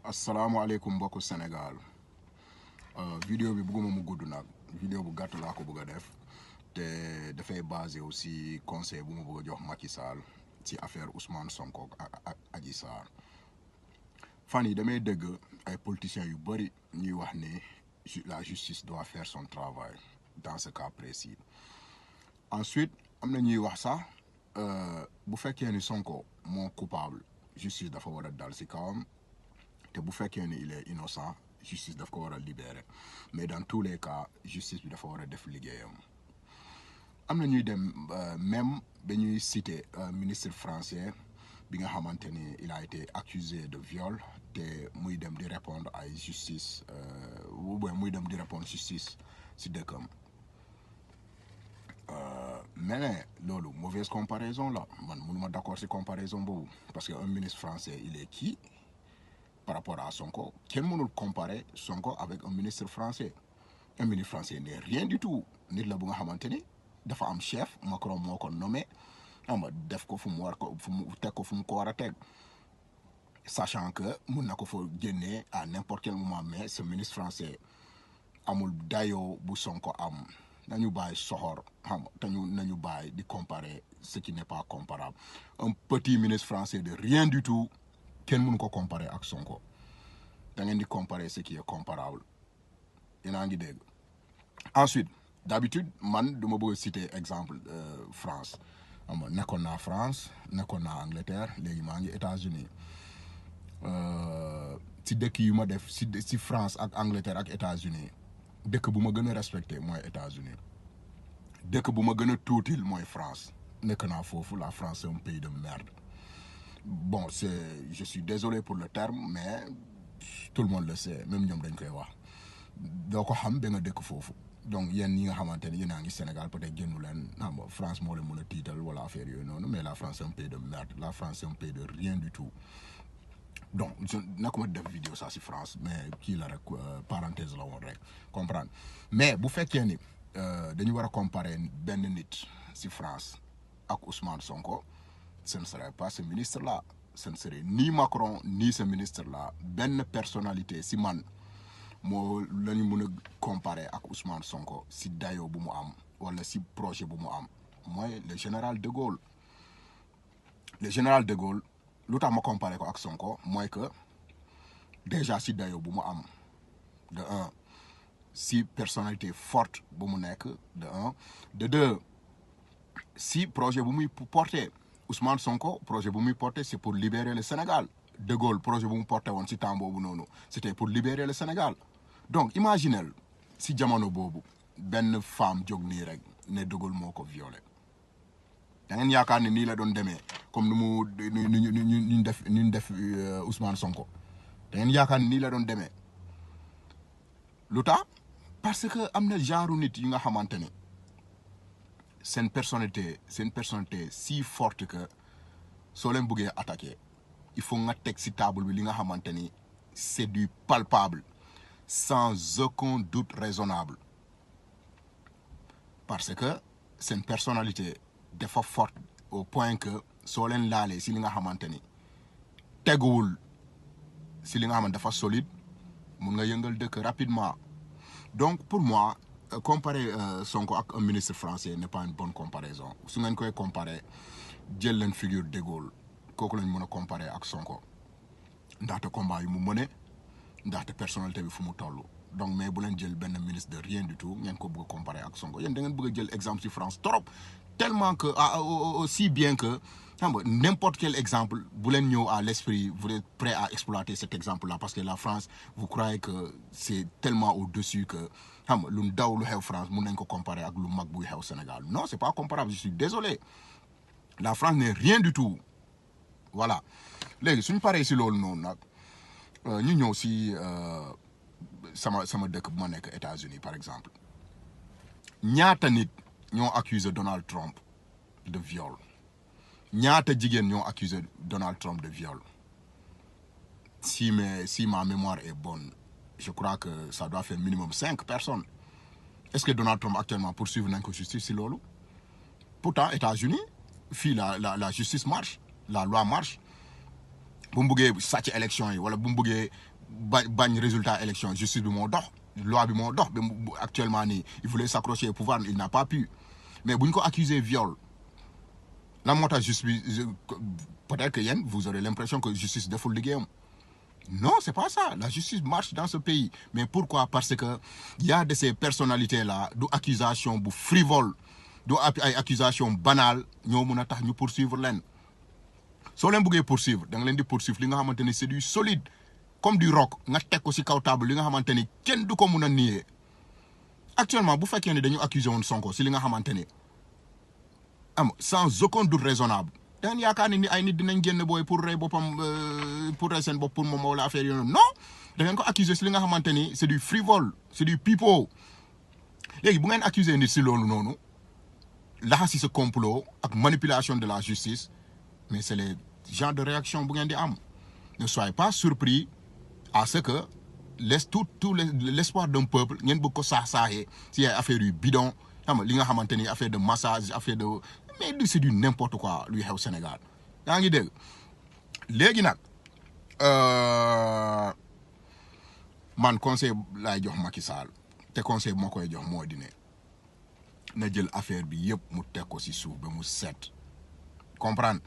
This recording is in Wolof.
asalaamaaleykum mbokku Sénégal vidéo bi bëgguma mu gudd nag vidéo bu gàtt laa ko bëgg a def te dafay basé aussi conseil bu ma bëgg a jox Macky Sall ci affaire Ousmane Sonko ak Adji Sarr fan yi damay dégg ay politiciens yu bëri ñuy wax ne la justice doit faire son travail dans ce cas précis. Ensuite am na ñuy wax sax bu fekkee ni Sonko moo coupable justice dafa war a dal ci kawam. te bu fekkee ni il est innocent justice daf ko war a libérer mais dans tous les cas justice bi dafa war a def liggéeyam am na ñuy dem même dañuy citer ministre français bi nga xamante ni il a été accusé de viol te muy dem di répondre ay justice ou bien muy dem di répondre justice ci dëkkam mais loolu mauvaise comparaison la man mënuma d'accord ci comparaison boobu parce que un ministre français il est qui par rapport à Sonko kenn mënul comparer Sonko avec un ministre français. Un ministre français n'est rien du tout nit la bu nga xamante ni dafa am chef Macron moo ko nommé ama def ko fu mu war ko fu mu teg ko fu mu ko war a teg sachant que mun na ko fa génnee à n'importe quel moment mais ce ministre français amul dayoo bu Sonko am nañu bàyyi soxor xam te nañu bàyyi di comparer ce qui n'est pas comparable. Un petit ministre français de rien du tout kenn mënu ko comparer ak Sonko da ngeen di comparer ce qui est comparable yéen a ngi dégg. Ensuite d'habitude man du ma bëgg a citer exemple France xam nga nekkoon naa France nekkoon naa Angleterre léegi maa ngi États-Unis ci dëkk yu ma def ci France ak Angleterre ak États-Unis dëkk bu ma gën a respecté mooy États-Unis dëkk bu ma gën a tuutil mooy France nekk naa foofu. La France c'est un pays de merde. Bon, je suis désolé pour le terme mais tout le monde le sait même ñoom dañ koy wax doo ko xam ba nga dëkk foofu donc yéen ñi nga xamante ne yéen a ngi Sénégal peut-être génnu leen xam nga France moo leen mën a tiital wala affaire yooyu noonu mais la France c'est un pays de merde. La France c'est un pays de rien du tout. Donc nekkuma def vidéo ça ci France mais kii la rek parenthèse la woon rek comprendre mais bu fekkee ni dañu war a comparer benn nit ci France ak Ousmane Sonko. Ce ne serait pas ce ministre-là, ce ne serait ni Macron ni ce ministre-là. Benn personnalité si man moo la ñu mën a comparer ak Ousmane Sonko si dayo bu mu am wala si projet bu mu am mooy le général de Gaulle. Le général de Gaulle lu tax ma comparer ko ak Sonko mooy que déjà si dayo bu mu am de un si personnalité forte bu mu nekk de un de deux si projet bu muy porter. Ousmane Sonko projet bu muy porté c'est pour libérer le Sénégal. De Gaulle projet bu mu porté woon ci temps boobu noonu c'était pour libérer le Sénégal. Donc imaginez si jamono boobu benn femme jóg nii rek ne De Gaulle moo ko violé da ngeen yaakaar ne nii la doon demee comme ñu def Ousmane Sonko da ngeen yaakaar ne nii la doon demee lu tax parce que am na genre nit yi nga xamante ne c'est une personnalité si forte que soo leen bëggee attaquer il faut nga teg ci table bi li nga xamante ni c'est du palpable sans aucun doute raisonnable parce que c'est une personnalité dafa forte au point que soo leen laalee ci li nga xamante ni teguwul ci li nga xamante dafa solide mun nga yëngal dëkk rapidement. Donc pour moi comparer Sonko ak un ministre français n'est pas une bonne comparaison su ngeen koy comparer jël leen figure de Gaulle kooku lañ mën a comparer ak Sonko ndaxte combat yu mu mëne ndaxte personnalité bi fu mu toll donc mais bu leen jël benn ministre de rien du tout ngeen ko bëgg a comparer ak Sonko yéen da ngeen bëgg a jël exemple ci France trop tellement que aussi bien que xam nga n'importe quel exemple bu leen ñëw à l'esprit vous êtes prêt à exploiter cet exemple là parce que la France vous croyez que c'est tellement au-dessus que xam nga lu ndaw lu xew France mun nañ ko comparer ak lu mag buy xew Sénégal. Non, c'est pas comparable, je suis désolé. La France n'est rien du tout. Voilà léegi suñu paree si loolu noonu nag ñu ñëw si sama dëkk bu ma nekk États-Unis par exemple ñaata nit ñoo accusé Donald Trump de viol ñaata jigéen ñoo accusé Donald Trump de viol si ma mémoire est bonne je crois que ça doit faire minimum 5 personnes. Est-ce que Donald Trump actuellement poursuivre nañ ko justice si loolu? Pourtant États-Unis fii la justice marche, la loi marche bu mu bëggee sàcc élection yi wala bu mu bëggee bañ résultat élection justice bi moo dox loi bi moo dox actuellement nii il voulait s'accrocher au pouvoir il n'a pas pu mais bu ñu ko accusé viol lan moo tax justice peut-être que yéen vous aurez l'impression que justice deful liggéeyam non c'est pas ça la justice marche dans ce pays mais pourquoi parce que y a de ces personnalités là du accusation bu frivole du ay accusation banale ñoo mun a tax ñu poursuivre leen soo leen bëggee poursuivre da nga leen di poursuivre li nga xamante ni c'est du solide comme du roc nga teg ko ci kaw table li nga xamante ni kenn du ko mun a nier actuellement bu fekkee ne dañu accuser woon Sonko ci li nga xamante ni sans aucun doute raisonnable da ngeen yaakaar ni ay nit dinañ génn booy pour rey boppam pour rey seen bopp pour moom wala affaire yooyu non da ngeen ko accuser ci li nga xamante ni c'est du frivole c'est du pipeau léegi bu ngeen accuser nit ci loolu noonu laxa ci ce complot ak manipulation de la justice mais c'est les genres de réaction bu ngeen di am ne soyez pas surpris à ce que l'espoir d'un peuple ngeen bëgg ko saaxee ci ay affaires yu bidon xam nga li nga xamante ni affaire de massage affaire de mais c'est du n'importe quoi luy xew Sénégal yaa ngi dégg léegi nag man conseil laay jox Macky Sall te conseil moo koy jox moo di ne na jël affaire bi yëpp mu teg ko ci suuf ba mu set comprendre